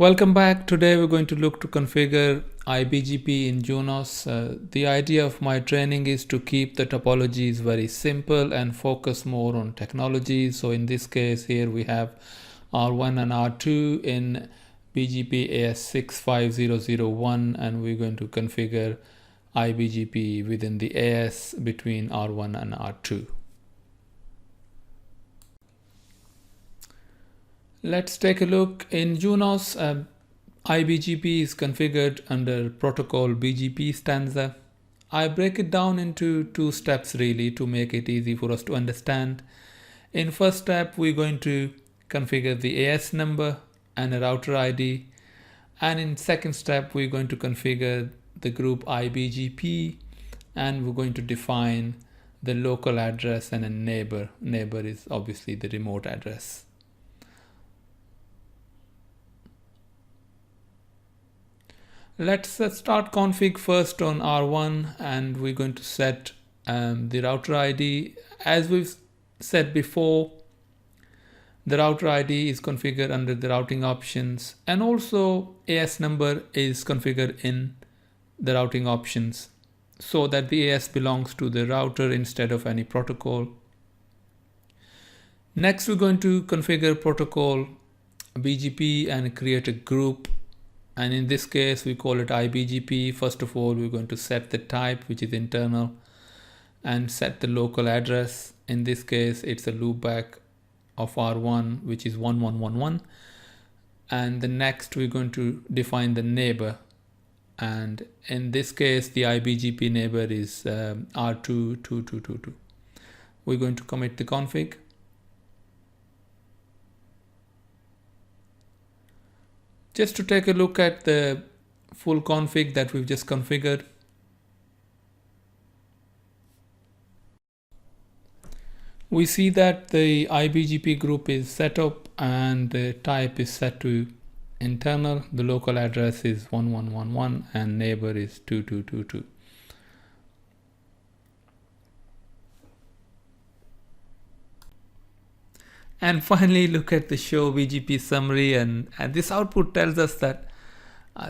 Welcome back. Today we're going to look to configure IBGP in Junos. The idea of my training is to keep the topologies very simple and focus more on technology. So in this case here we have R1 and R2 in BGP AS65001, and we're going to configure IBGP within the AS between R1 and R2. Let's take a look. In Junos, IBGP is configured under protocol BGP stanza. I break it down into two steps really to make it easy for us to understand. In first step, we're going to configure the AS number and a router ID. And in second step, we're going to configure the group IBGP, and we're going to define the local address and a neighbor. Neighbor is obviously the remote address. Let's start config first on R1, and we're going to set the router ID. As we've said before, the router ID is configured under the routing options, and also AS number is configured in the routing options so that the AS belongs to the router instead of any protocol. Next, we're going to configure protocol BGP and create a group. And in this case, we call it IBGP. First of all, we're going to set the type, which is internal, and set the local address. In this case, it's a loopback of R1, which is 1111. And the next, we're going to define the neighbor. And in this case, the IBGP neighbor is R22222. We're going to commit the config. Just to take a look at the full config that we've just configured. We see that the IBGP group is set up and the type is set to internal. The local address is 1111 and neighbor is 2222. And finally, look at the show BGP summary, and this output tells us that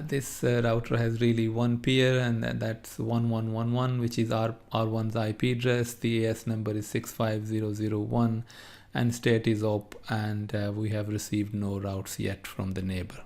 this router has really one peer, and that's 1111, which is R1's IP address. The AS number is 65001, and state is op, and we have received no routes yet from the neighbor.